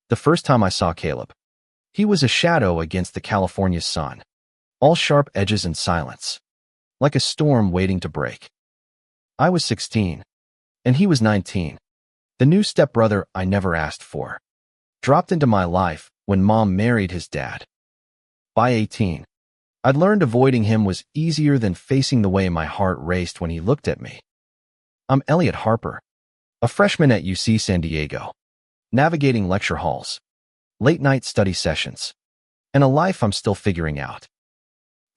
The first time I saw Caleb, he was a shadow against the California sun, all sharp edges and silence, like a storm waiting to break. I was 16, and he was 19, the new stepbrother I never asked for, dropped into my life when Mom married his dad. By 18, I'd learned avoiding him was easier than facing the way my heart raced when he looked at me. I'm Elliot Harper, a freshman at UC San Diego, navigating lecture halls, late-night study sessions, and a life I'm still figuring out.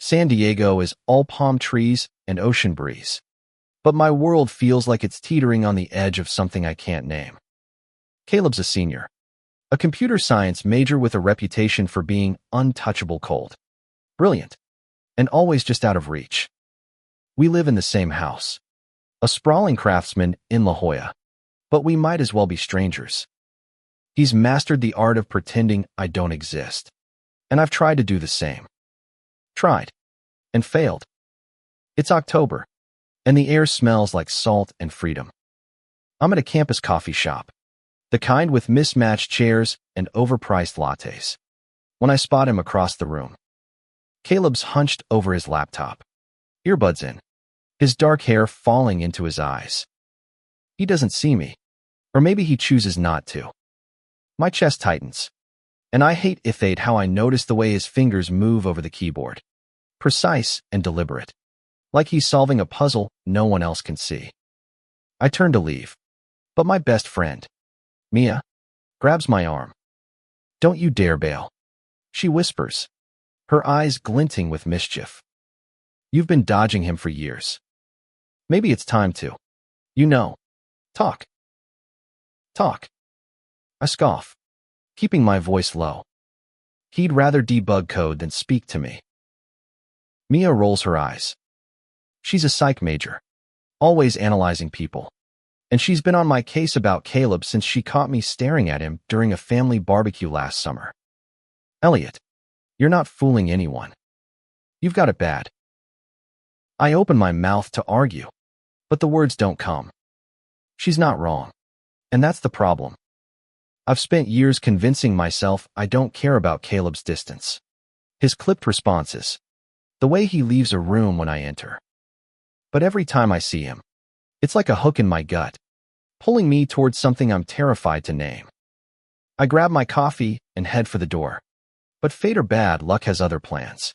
San Diego is all palm trees and ocean breeze, but my world feels like it's teetering on the edge of something I can't name. Caleb's a senior, a computer science major with a reputation for being untouchable cold, brilliant, and always just out of reach. We live in the same house, a sprawling craftsman in La Jolla, but we might as well be strangers. He's mastered the art of pretending I don't exist, and I've tried to do the same. Tried, and failed. It's October, and the air smells like salt and freedom. I'm at a campus coffee shop, the kind with mismatched chairs and overpriced lattes, when I spot him across the room. Caleb's hunched over his laptop, earbuds in, his dark hair falling into his eyes. He doesn't see me, or maybe he chooses not to. My chest tightens, and I hate how I notice the way his fingers move over the keyboard, precise and deliberate, like he's solving a puzzle no one else can see. I turn to leave, but my best friend, Mia, grabs my arm. "Don't you dare bail," she whispers, her eyes glinting with mischief. "You've been dodging him for years. Maybe it's time to, talk. Talk." I scoff, keeping my voice low. He'd rather debug code than speak to me. Mia rolls her eyes. She's a psych major, always analyzing people, and she's been on my case about Caleb since she caught me staring at him during a family barbecue last summer. "Elliot, you're not fooling anyone. You've got it bad." I open my mouth to argue, but the words don't come. She's not wrong, and that's the problem. I've spent years convincing myself I don't care about Caleb's distance, his clipped responses, the way he leaves a room when I enter. But every time I see him, it's like a hook in my gut, pulling me towards something I'm terrified to name. I grab my coffee and head for the door, but fate or bad luck has other plans.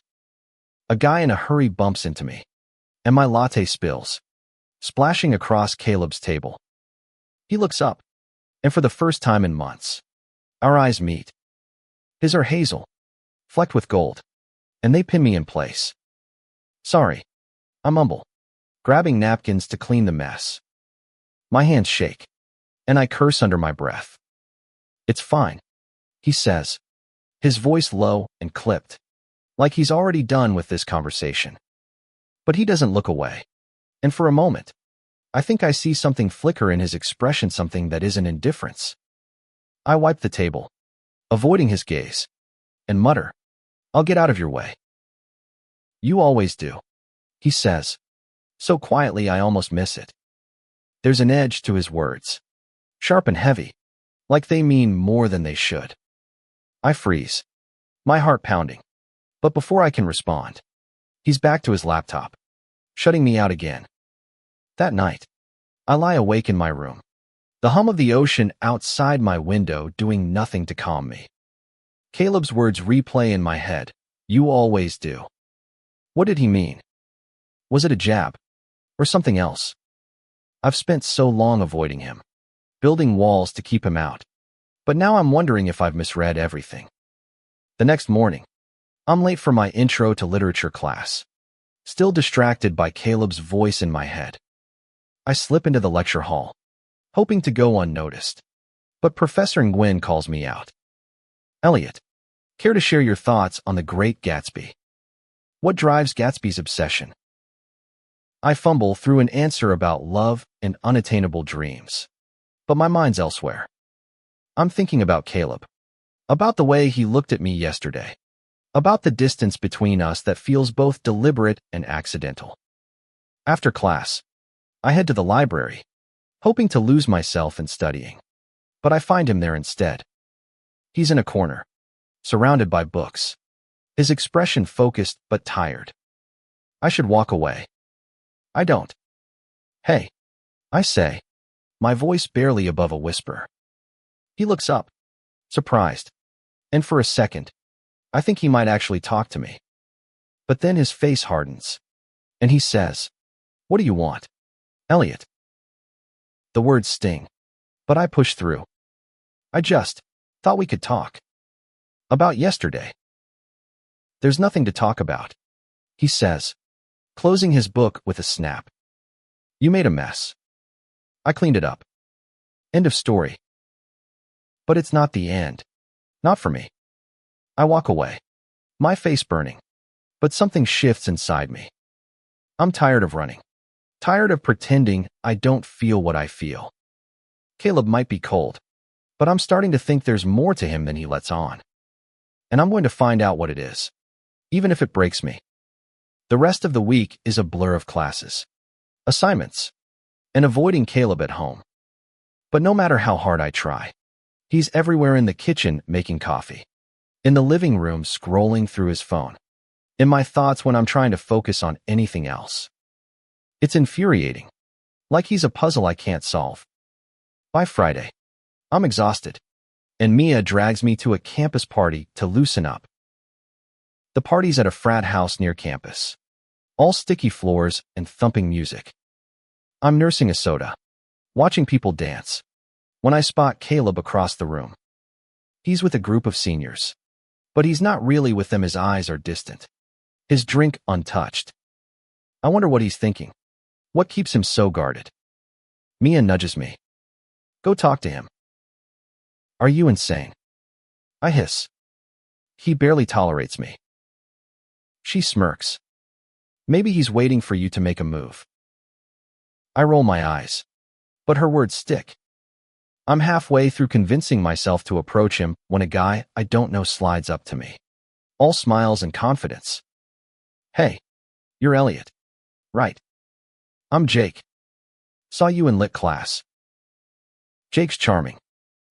A guy in a hurry bumps into me, and my latte spills, splashing across Caleb's table. He looks up, and for the first time in months, our eyes meet. His are hazel, flecked with gold, and they pin me in place. "Sorry," I mumble, grabbing napkins to clean the mess. My hands shake, and I curse under my breath. "It's fine," he says, his voice low and clipped, like he's already done with this conversation. But he doesn't look away, and for a moment, I think I see something flicker in his expression, something that isn't indifference. I wipe the table, avoiding his gaze, and mutter, "I'll get out of your way." "You always do," he says, so quietly I almost miss it. There's an edge to his words, sharp and heavy, like they mean more than they should. I freeze, my heart pounding, but before I can respond, he's back to his laptop, shutting me out again. That night, I lie awake in my room, the hum of the ocean outside my window doing nothing to calm me. Caleb's words replay in my head, "You always do." What did he mean? Was it a jab, or something else? I've spent so long avoiding him, building walls to keep him out, but now I'm wondering if I've misread everything. The next morning, I'm late for my intro to literature class, still distracted by Caleb's voice in my head. I slip into the lecture hall, hoping to go unnoticed, but Professor Nguyen calls me out. "Elliot, care to share your thoughts on The Great Gatsby? What drives Gatsby's obsession?" I fumble through an answer about love and unattainable dreams, but my mind's elsewhere. I'm thinking about Caleb, about the way he looked at me yesterday, about the distance between us that feels both deliberate and accidental. After class, I head to the library, hoping to lose myself in studying, but I find him there instead. He's in a corner, surrounded by books. His expression focused but tired. I should walk away. I don't. Hey, I say, my voice barely above a whisper. He looks up, surprised, and for a second, I think he might actually talk to me. But then his face hardens, and he says, "What do you want, Elliot?" The words sting, but I push through. I just thought we could talk. About yesterday. There's nothing to talk about, he says, closing his book with a snap. You made a mess. I cleaned it up. End of story. But it's not the end. Not for me. I walk away, my face burning, but something shifts inside me. I'm tired of running. Tired of pretending I don't feel what I feel. Caleb might be cold, but I'm starting to think there's more to him than he lets on. And I'm going to find out what it is, even if it breaks me. The rest of the week is a blur of classes, assignments, and avoiding Caleb at home. But no matter how hard I try, he's everywhere: in the kitchen making coffee, in the living room scrolling through his phone, in my thoughts when I'm trying to focus on anything else. It's infuriating, like he's a puzzle I can't solve. By Friday, I'm exhausted, and Mia drags me to a campus party to loosen up. The party's at a frat house near campus, all sticky floors and thumping music. I'm nursing a soda, watching people dance, when I spot Caleb across the room. He's with a group of seniors, but he's not really with them. His eyes are distant, his drink untouched. I wonder what he's thinking. What keeps him so guarded? Mia nudges me. Go talk to him. Are you insane? I hiss. He barely tolerates me. She smirks. Maybe he's waiting for you to make a move. I roll my eyes, but her words stick. I'm halfway through convincing myself to approach him when a guy I don't know slides up to me, all smiles and confidence. Hey, you're Elliot, right? I'm Jake. Saw you in lit class. Jake's charming,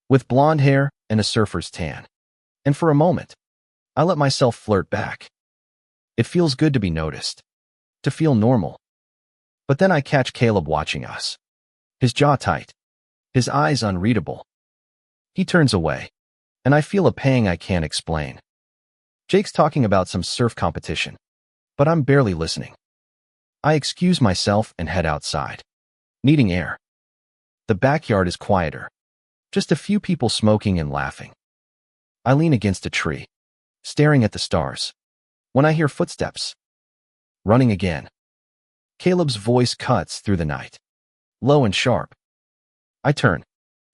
with blonde hair and a surfer's tan. And for a moment, I let myself flirt back. It feels good to be noticed, to feel normal. But then I catch Caleb watching us, his jaw tight, his eyes unreadable. He turns away, and I feel a pang I can't explain. Jake's talking about some surf competition, but I'm barely listening. I excuse myself and head outside, needing air. The backyard is quieter, just a few people smoking and laughing. I lean against a tree, staring at the stars, when I hear footsteps. Running again. Caleb's voice cuts through the night, low and sharp. I turn,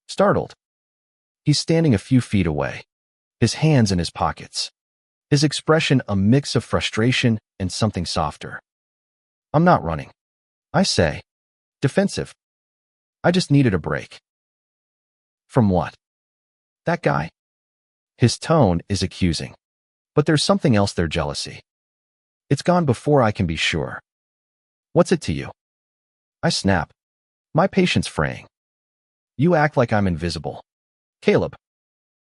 startled. He's standing a few feet away, his hands in his pockets, his expression a mix of frustration and something softer. I'm not running, I say, defensive. I just needed a break. From what? That guy? His tone is accusing, but there's something else there: jealousy. It's gone before I can be sure. What's it to you? I snap, my patience fraying. You act like I'm invisible. Caleb,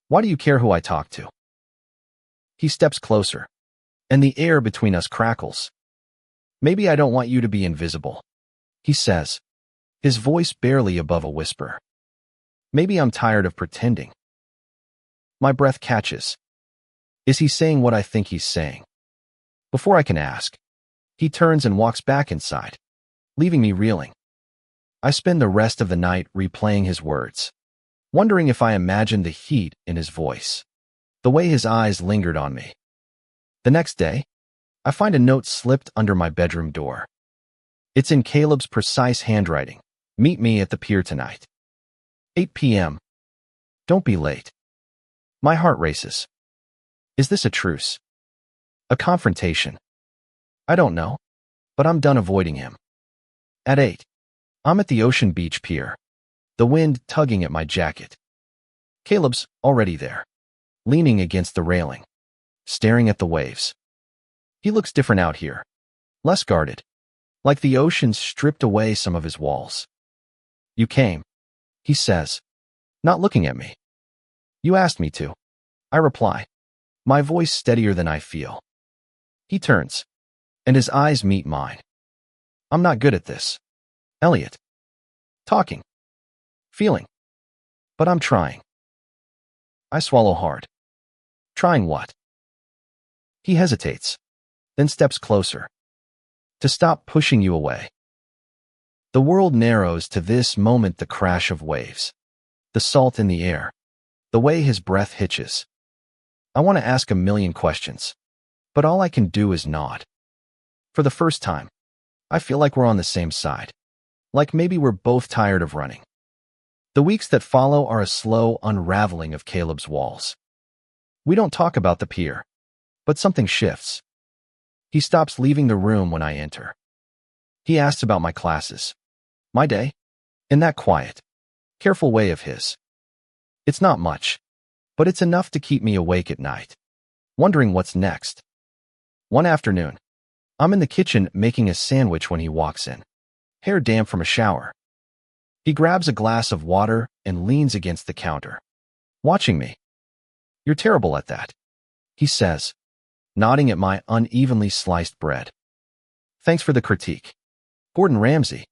why do you care who I talk to? He steps closer, and the air between us crackles. Maybe I don't want you to be invisible, he says, his voice barely above a whisper. Maybe I'm tired of pretending. My breath catches. Is he saying what I think he's saying? Before I can ask, he turns and walks back inside, leaving me reeling. I spend the rest of the night replaying his words, wondering if I imagined the heat in his voice, the way his eyes lingered on me. The next day, I find a note slipped under my bedroom door. It's in Caleb's precise handwriting. Meet me at the pier tonight. 8 p.m. Don't be late. My heart races. Is this a truce? A confrontation? I don't know, but I'm done avoiding him. At 8, I'm at the Ocean Beach pier, the wind tugging at my jacket. Caleb's already there, leaning against the railing, staring at the waves. He looks different out here, less guarded, like the ocean stripped away some of his walls. You came, he says, not looking at me. You asked me to. I reply, my voice steadier than I feel. He turns, and his eyes meet mine. I'm not good at this, Elliot. Talking. Feeling. But I'm trying. I swallow hard. Trying what? He hesitates, then steps closer. To stop pushing you away. The world narrows to this moment, the crash of waves, the salt in the air, the way his breath hitches. I want to ask a million questions, but all I can do is nod. For the first time, I feel like we're on the same side, like maybe we're both tired of running. The weeks that follow are a slow unraveling of Caleb's walls. We don't talk about the pier, but something shifts. He stops leaving the room when I enter. He asks about my classes, my day, in that quiet, careful way of his. It's not much, but it's enough to keep me awake at night, wondering what's next. One afternoon, I'm in the kitchen making a sandwich when he walks in, hair damp from a shower. He grabs a glass of water and leans against the counter, watching me. You're terrible at that, he says, nodding at my unevenly sliced bread. Thanks for the critique, Gordon Ramsay.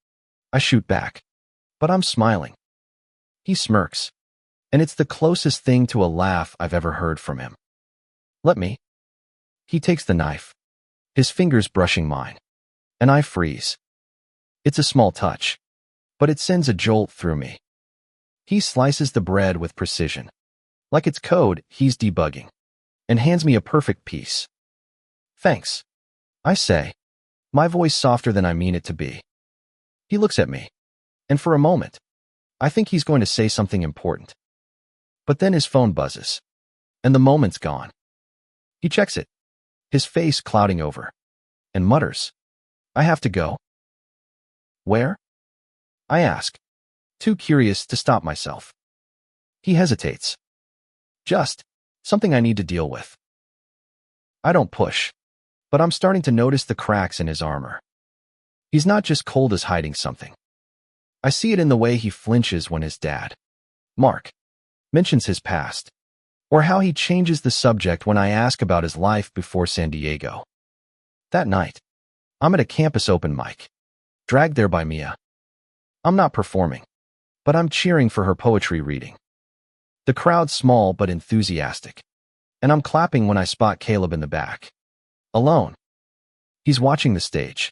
I shoot back, but I'm smiling. He smirks, and it's the closest thing to a laugh I've ever heard from him. Let me. He takes the knife, his fingers brushing mine, and I freeze. It's a small touch, but it sends a jolt through me. He slices the bread with precision, like it's code he's debugging, and hands me a perfect piece. Thanks, I say, my voice softer than I mean it to be. He looks at me, and for a moment, I think he's going to say something important. But then his phone buzzes, and the moment's gone. He checks it, his face clouding over, and mutters, I have to go. Where? I ask, too curious to stop myself. He hesitates. Just something I need to deal with. I don't push, but I'm starting to notice the cracks in his armor. He's not just cold as hiding something. I see it in the way he flinches when his dad, Mark, mentions his past, or how he changes the subject when I ask about his life before San Diego. That night, I'm at a campus open mic, dragged there by Mia. I'm not performing, but I'm cheering for her poetry reading. The crowd's small but enthusiastic, and I'm clapping when I spot Caleb in the back. Alone. He's watching the stage,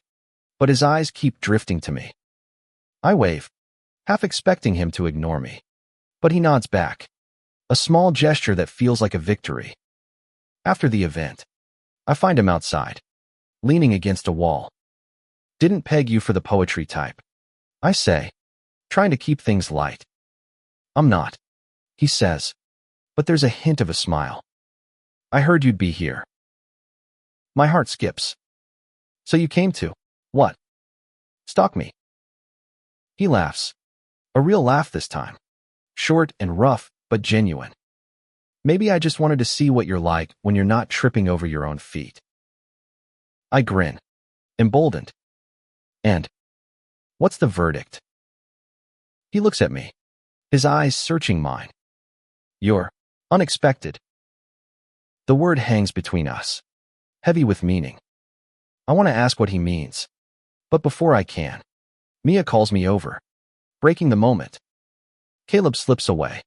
but his eyes keep drifting to me. I wave, half expecting him to ignore me, but he nods back, a small gesture that feels like a victory. After the event, I find him outside, leaning against a wall. Didn't peg you for the poetry type, I say, trying to keep things light. I'm not, he says, but there's a hint of a smile. I heard you'd be here. My heart skips. So you came to, what? Stalk me. He laughs. A real laugh this time. Short and rough, but genuine. Maybe I just wanted to see what you're like when you're not tripping over your own feet. I grin, emboldened. And what's the verdict? He looks at me, his eyes searching mine. You're unexpected. The word hangs between us, heavy with meaning. I want to ask what he means, but before I can, Mia calls me over, breaking the moment. Caleb slips away,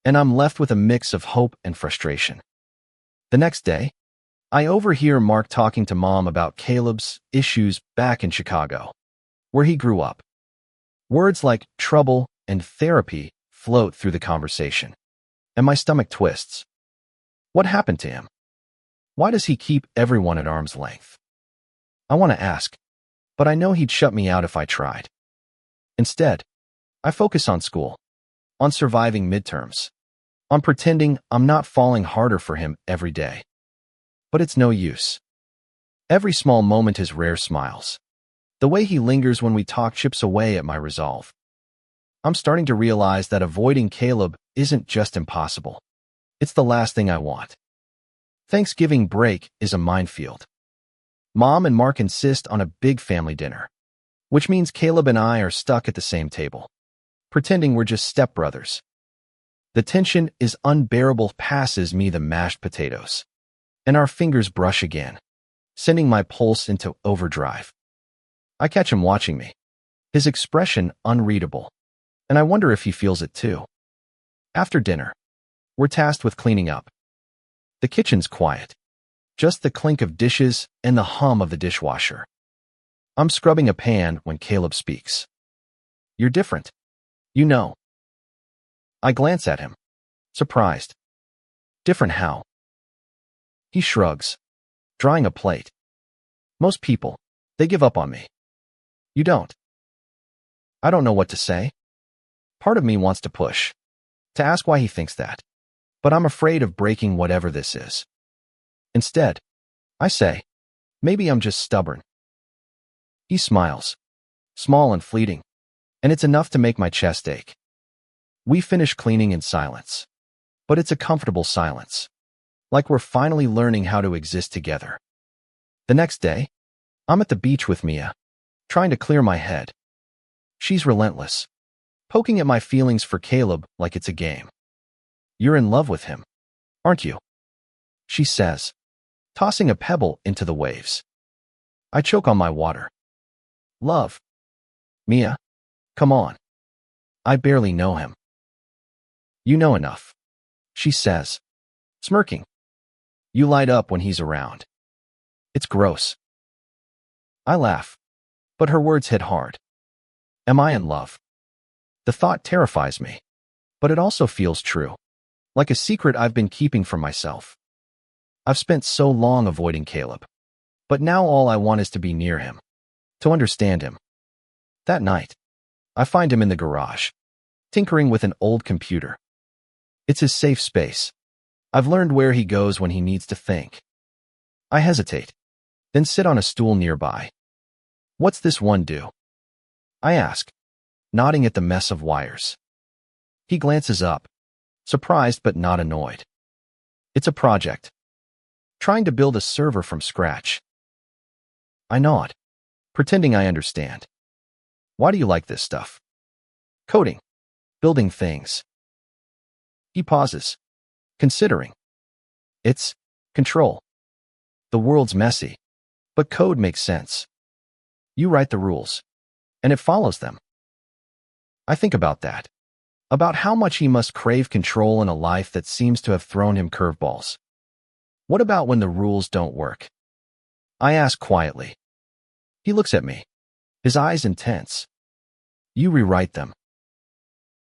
and I'm left with a mix of hope and frustration. The next day, I overhear Mark talking to Mom about Caleb's issues back in Chicago, where he grew up. Words like trouble and therapy float through the conversation, and my stomach twists. What happened to him? Why does he keep everyone at arm's length? I want to ask, but I know he'd shut me out if I tried. Instead, I focus on school, on surviving midterms, on pretending I'm not falling harder for him every day. But it's no use. Every small moment is rare smiles. The way he lingers when we talk chips away at my resolve. I'm starting to realize that avoiding Caleb isn't just impossible. It's the last thing I want. Thanksgiving break is a minefield. Mom and Mark insist on a big family dinner, which means Caleb and I are stuck at the same table, pretending we're just stepbrothers. The tension is unbearable. Passes me the mashed potatoes. And our fingers brush again, sending my pulse into overdrive. I catch him watching me, his expression unreadable, and I wonder if he feels it too. After dinner, we're tasked with cleaning up. The kitchen's quiet, just the clink of dishes and the hum of the dishwasher. I'm scrubbing a pan when Caleb speaks. You're different. You know. I glance at him, surprised. Different how? He shrugs, drying a plate. Most people, they give up on me. You don't. I don't know what to say. Part of me wants to push, to ask why he thinks that, but I'm afraid of breaking whatever this is. Instead, I say, maybe I'm just stubborn. He smiles, small and fleeting, and it's enough to make my chest ache. We finish cleaning in silence, but it's a comfortable silence, like we're finally learning how to exist together. The next day, I'm at the beach with Mia, trying to clear my head. She's relentless, poking at my feelings for Caleb like it's a game. You're in love with him, aren't you? She says, tossing a pebble into the waves. I choke on my water. Love? Mia, come on. I barely know him. You know enough, she says, smirking. You light up when he's around. It's gross. I laugh, but her words hit hard. Am I in love? The thought terrifies me, but it also feels true, like a secret I've been keeping from myself. I've spent so long avoiding Caleb, but now all I want is to be near him, to understand him. That night, I find him in the garage, tinkering with an old computer. It's his safe space. I've learned where he goes when he needs to think. I hesitate, then sit on a stool nearby. What's this one do? I ask, nodding at the mess of wires. He glances up, surprised but not annoyed. It's a project. Trying to build a server from scratch. I nod, pretending I understand. Why do you like this stuff? Coding. Building things. He pauses, considering. It's control. The world's messy, but code makes sense. You write the rules, and it follows them. I think about that, about how much he must crave control in a life that seems to have thrown him curveballs. What about when the rules don't work? I ask quietly. He looks at me, his eyes intense. You rewrite them.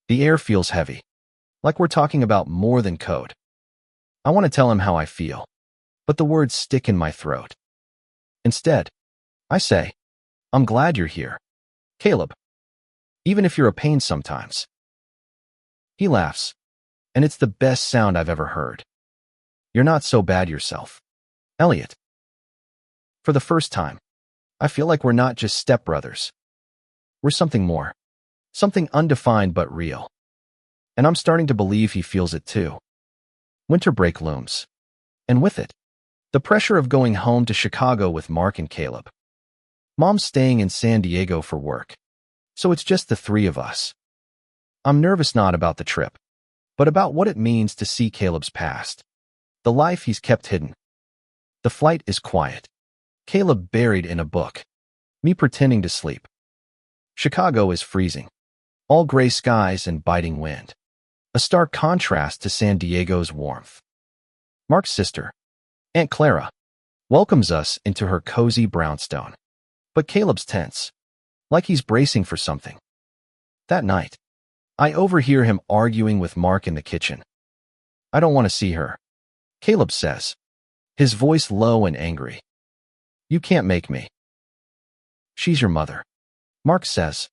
The air feels heavy, like we're talking about more than code. I want to tell him how I feel, but the words stick in my throat. Instead, I say, I'm glad you're here, Caleb, even if you're a pain sometimes. He laughs, and it's the best sound I've ever heard. You're not so bad yourself, Elliot. For the first time, I feel like we're not just stepbrothers. We're something more, something undefined but real. And I'm starting to believe he feels it too. Winter break looms, and with it, the pressure of going home to Chicago with Mark and Caleb. Mom's staying in San Diego for work, so it's just the three of us. I'm nervous not about the trip, but about what it means to see Caleb's past, the life he's kept hidden. The flight is quiet. Caleb buried in a book, me pretending to sleep. Chicago is freezing, all gray skies and biting wind, a stark contrast to San Diego's warmth. Mark's sister, Aunt Clara, welcomes us into her cozy brownstone, but Caleb's tense, like he's bracing for something. That night, I overhear him arguing with Mark in the kitchen. I don't want to see her, Caleb says, his voice low and angry. You can't make me. She's your mother, Mark says,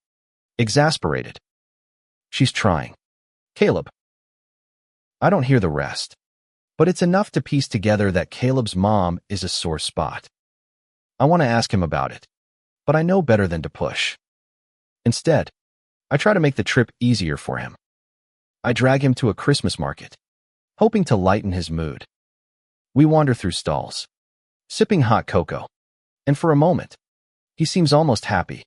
exasperated. She's trying. Caleb. I don't hear the rest, but it's enough to piece together that Caleb's mom is a sore spot. I want to ask him about it, but I know better than to push. Instead, I try to make the trip easier for him. I drag him to a Christmas market, hoping to lighten his mood. We wander through stalls, sipping hot cocoa, and for a moment, he seems almost happy.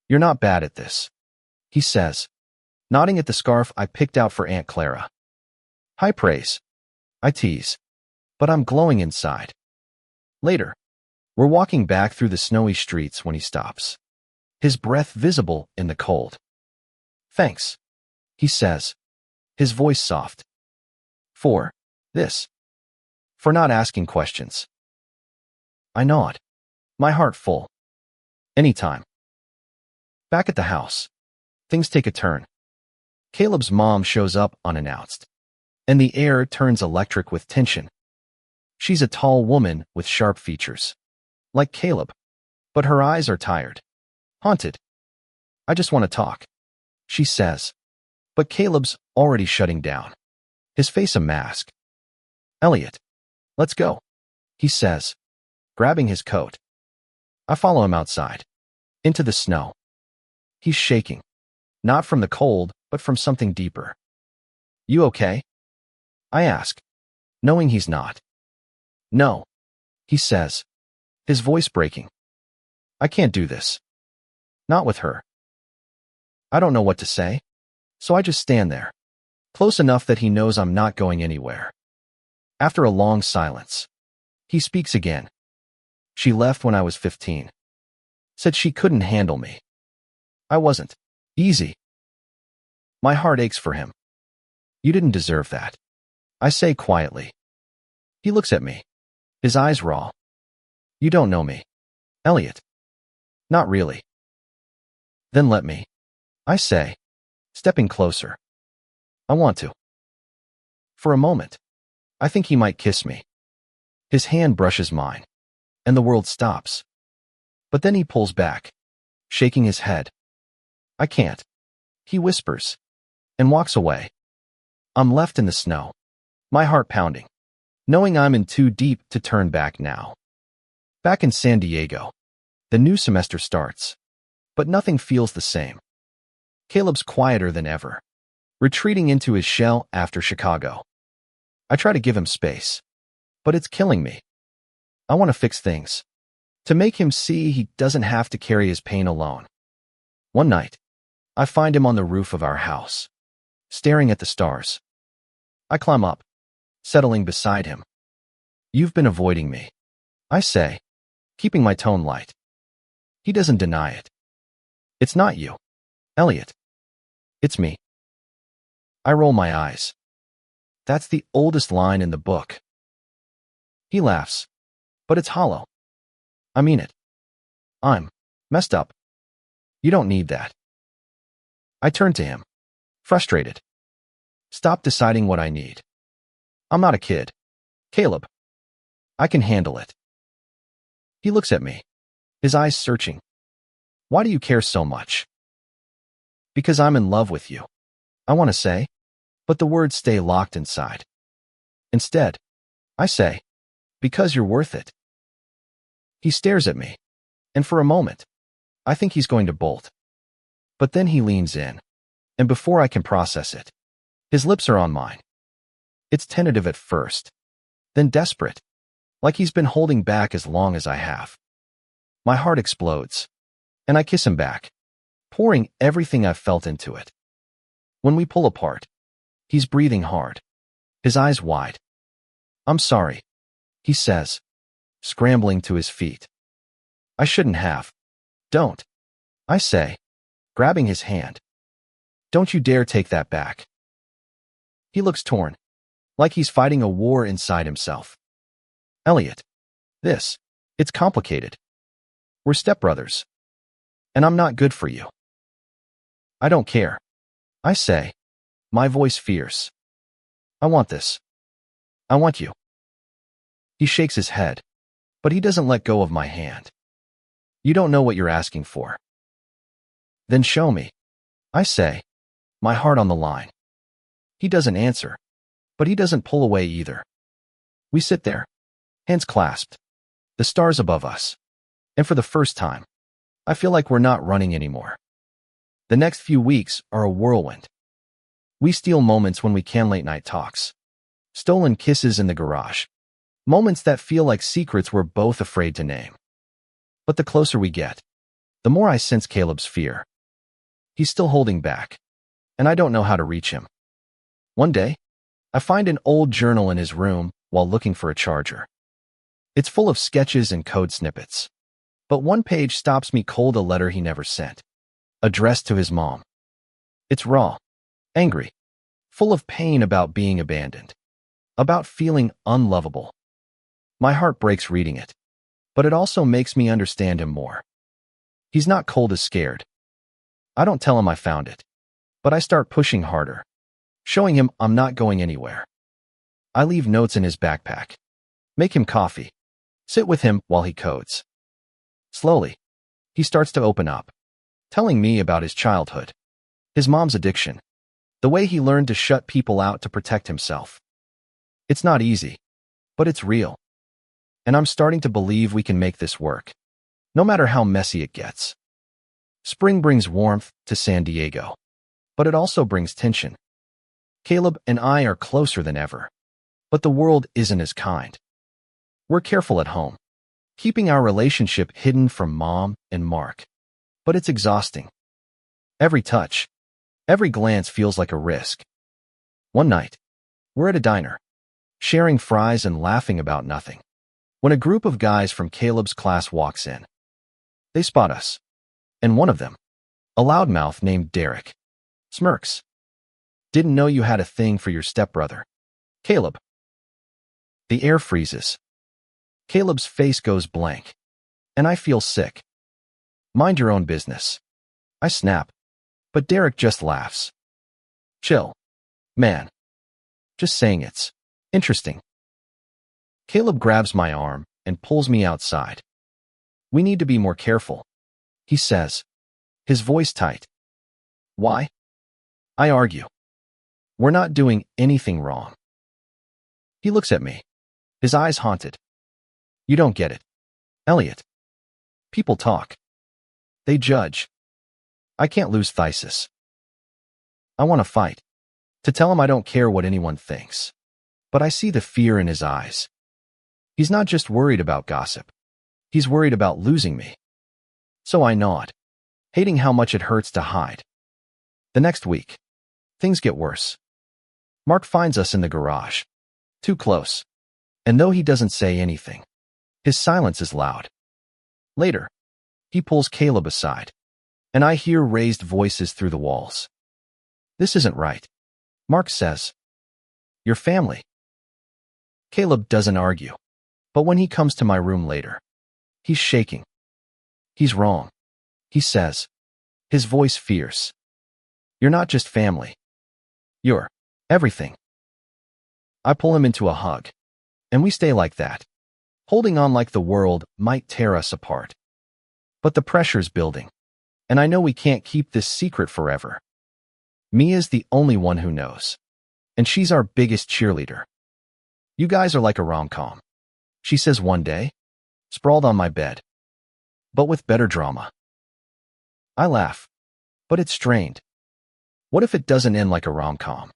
You're not bad at this, he says, nodding at the scarf I picked out for Aunt Clara. High praise. I tease. But I'm glowing inside. Later, we're walking back through the snowy streets when he stops. His breath visible in the cold. Thanks, he says, his voice soft. For this. For not asking questions. I nod, my heart full. Anytime. Back at the house, things take a turn. Caleb's mom shows up unannounced, and the air turns electric with tension. She's a tall woman with sharp features, like Caleb, but her eyes are tired, haunted. I just want to talk, she says, but Caleb's already shutting down, his face a mask. Elliot, let's go, he says, grabbing his coat. I follow him outside, into the snow. He's shaking, not from the cold, but from something deeper. You okay? I ask, knowing he's not. No, he says, his voice breaking. I can't do this. Not with her. I don't know what to say, so I just stand there, close enough that he knows I'm not going anywhere. After a long silence, he speaks again. She left when I was 15. Said she couldn't handle me. I wasn't. Easy. My heart aches for him. You didn't deserve that, I say quietly. He looks at me, his eyes raw. You don't know me, Elliot. Not really. Then let me, I say, stepping closer. I want to. For a moment, I think he might kiss me. His hand brushes mine, and the world stops. But then he pulls back, shaking his head. I can't, he whispers, and walks away. I'm left in the snow, my heart pounding, knowing I'm in too deep to turn back now. Back in San Diego, the new semester starts, but nothing feels the same. Caleb's quieter than ever, retreating into his shell after Chicago. I try to give him space, but it's killing me. I want to fix things, to make him see he doesn't have to carry his pain alone. One night, I find him on the roof of our house, staring at the stars. I climb up, settling beside him. You've been avoiding me, I say, keeping my tone light. He doesn't deny it. It's not you, Elliot. It's me. I roll my eyes. That's the oldest line in the book. He laughs, but it's hollow. I mean it. I'm messed up. You don't need that. I turn to him, frustrated. Stop deciding what I need. I'm not a kid, Caleb. I can handle it. He looks at me, his eyes searching. Why do you care so much? Because I'm in love with you, I want to say, but the words stay locked inside. Instead, I say, because you're worth it. He stares at me, and for a moment, I think he's going to bolt. But then he leans in, and before I can process it, his lips are on mine. It's tentative at first, then desperate, like he's been holding back as long as I have. My heart explodes, and I kiss him back, pouring everything I've felt into it. When we pull apart, he's breathing hard, his eyes wide. I'm sorry, he says, scrambling to his feet. I shouldn't have. Don't, I say, grabbing his hand. Don't you dare take that back. He looks torn, like he's fighting a war inside himself. Elliot, it's complicated. We're stepbrothers, and I'm not good for you. I don't care, I say, my voice fierce. I want this. I want you. He shakes his head, but he doesn't let go of my hand. You don't know what you're asking for. Then show me, I say, my heart on the line. He doesn't answer, but he doesn't pull away either. We sit there, hands clasped, the stars above us, and for the first time, I feel like we're not running anymore. The next few weeks are a whirlwind. We steal moments when we can late night talks, stolen kisses in the garage, moments that feel like secrets we're both afraid to name. But the closer we get, the more I sense Caleb's fear. He's still holding back, and I don't know how to reach him. One day, I find an old journal in his room while looking for a charger. It's full of sketches and code snippets. But one page stops me cold, a letter he never sent, addressed to his mom. It's raw, angry, full of pain about being abandoned, about feeling unlovable. My heart breaks reading it, but it also makes me understand him more. He's not cold as scared. I don't tell him I found it, but I start pushing harder, showing him I'm not going anywhere. I leave notes in his backpack, make him coffee, sit with him while he codes. Slowly, he starts to open up, telling me about his childhood, his mom's addiction, the way he learned to shut people out to protect himself. It's not easy, but it's real. And I'm starting to believe we can make this work, no matter how messy it gets. Spring brings warmth to San Diego, but it also brings tension. Caleb and I are closer than ever, but the world isn't as kind. We're careful at home, keeping our relationship hidden from Mom and Mark, but it's exhausting. Every touch, every glance feels like a risk. One night, we're at a diner, sharing fries and laughing about nothing, when a group of guys from Caleb's class walks in. They spot us, and one of them, a loudmouth named Derek, smirks. Didn't know you had a thing for your stepbrother, Caleb. The air freezes. Caleb's face goes blank, and I feel sick. Mind your own business. I snap, but Derek just laughs. Chill, man. Just saying it's interesting. Caleb grabs my arm and pulls me outside. We need to be more careful, he says, his voice tight. Why? I argue. We're not doing anything wrong. He looks at me, his eyes haunted. You don't get it, Elliot. People talk. They judge. I can't lose Thesis. I want to fight, to tell him I don't care what anyone thinks. But I see the fear in his eyes. He's not just worried about gossip. He's worried about losing me. So I nod, hating how much it hurts to hide. The next week, things get worse. Mark finds us in the garage, too close, and though he doesn't say anything, his silence is loud. Later, he pulls Caleb aside, and I hear raised voices through the walls. This isn't right, Mark says. Your family. Caleb doesn't argue, but when he comes to my room later, he's shaking. He's wrong, he says, his voice fierce. You're not just family. You're everything. I pull him into a hug, and we stay like that, holding on like the world might tear us apart. But the pressure's building, and I know we can't keep this secret forever. Mia's the only one who knows, and she's our biggest cheerleader. You guys are like a rom-com, she says one day, sprawled on my bed, but with better drama. I laugh, but it's strained. What if it doesn't end like a rom-com?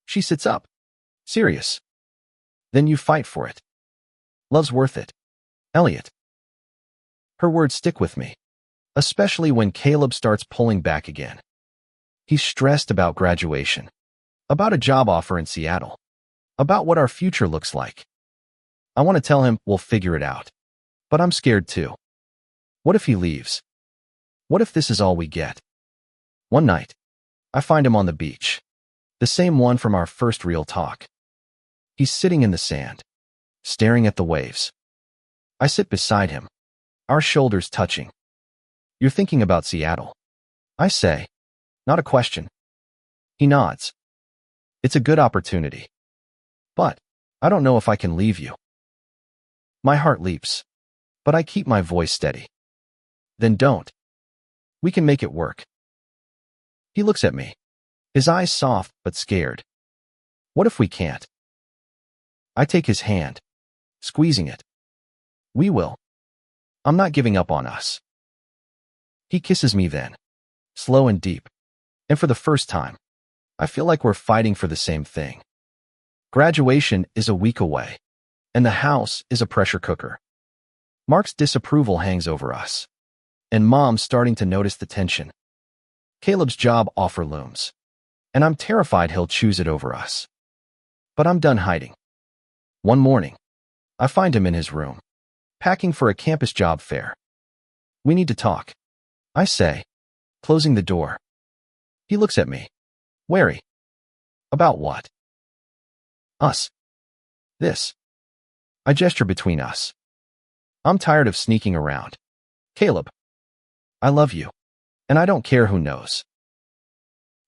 She sits up, serious. Then you fight for it. Love's worth it, Elliot. Her words stick with me, especially when Caleb starts pulling back again. He's stressed about graduation, about a job offer in Seattle, about what our future looks like. I want to tell him we'll figure it out, but I'm scared too. What if he leaves? What if this is all we get? One night, I find him on the beach, the same one from our first real talk. He's sitting in the sand, staring at the waves. I sit beside him, our shoulders touching. You're thinking about Seattle, I say, not a question. He nods. It's a good opportunity. But I don't know if I can leave you. My heart leaps, but I keep my voice steady. Then don't. We can make it work. He looks at me, his eyes soft but scared. What if we can't? I take his hand, squeezing it. We will. I'm not giving up on us. He kisses me then, slow and deep, and for the first time, I feel like we're fighting for the same thing. Graduation is a week away, and the house is a pressure cooker. Mark's disapproval hangs over us, and Mom's starting to notice the tension. Caleb's job offer looms, and I'm terrified he'll choose it over us. But I'm done hiding. One morning, I find him in his room, packing for a campus job fair. We need to talk, I say, closing the door. He looks at me, wary. About what? Us. This. I gesture between us. I'm tired of sneaking around. Caleb, I love you, and I don't care who knows.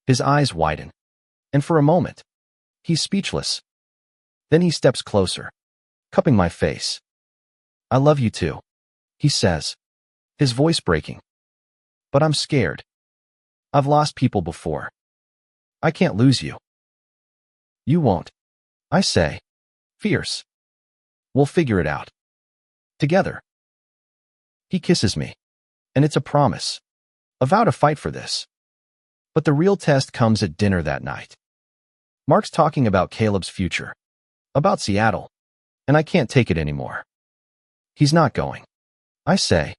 His eyes widen, and for a moment, he's speechless. Then he steps closer, cupping my face. I love you too, he says, his voice breaking. But I'm scared. I've lost people before. I can't lose you. You won't, I say, fierce. We'll figure it out. Together. He kisses me, and it's a promise, a vow to fight for this. But the real test comes at dinner that night. Mark's talking about Caleb's future, about Seattle, and I can't take it anymore. He's not going, I say,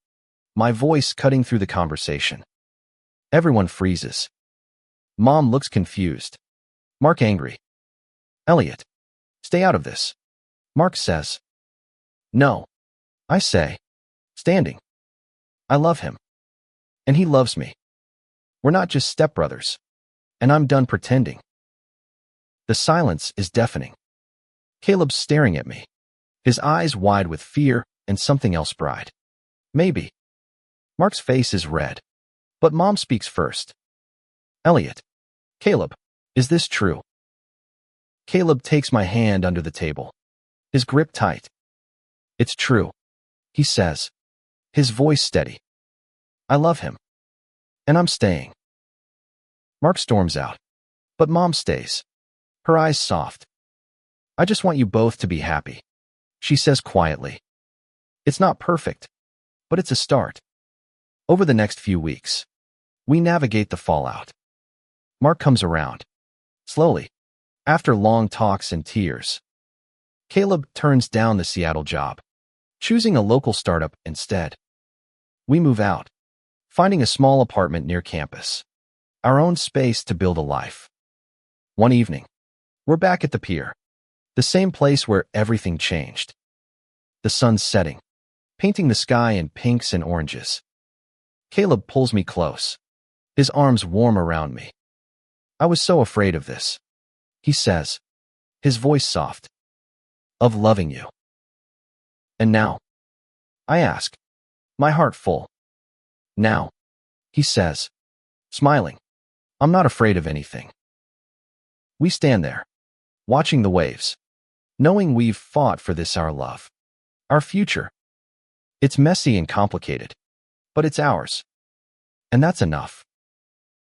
my voice cutting through the conversation. Everyone freezes. Mom looks confused. Mark angry. Elliot, stay out of this, Mark says. No, I say, standing. I love him. And he loves me. We're not just stepbrothers. And I'm done pretending. The silence is deafening. Caleb's staring at me, his eyes wide with fear and something else bright. Maybe. Mark's face is red. But Mom speaks first. Elliot. Caleb, is this true? Caleb takes my hand under the table, his grip tight. It's true, he says, his voice steady. I love him. And I'm staying. Mark storms out, but Mom stays, her eyes soft. I just want you both to be happy, she says quietly. It's not perfect, but it's a start. Over the next few weeks, we navigate the fallout. Mark comes around, slowly, after long talks and tears. Caleb turns down the Seattle job, choosing a local startup instead. We move out, finding a small apartment near campus, our own space to build a life. One evening, we're back at the pier, the same place where everything changed. The sun's setting, painting the sky in pinks and oranges. Caleb pulls me close, his arms warm around me. I was so afraid of this, he says, his voice soft. Of loving you. And now? I ask, my heart full. Now, he says, smiling. I'm not afraid of anything. We stand there, watching the waves, knowing we've fought for this, our love, our future. It's messy and complicated, but it's ours. And that's enough.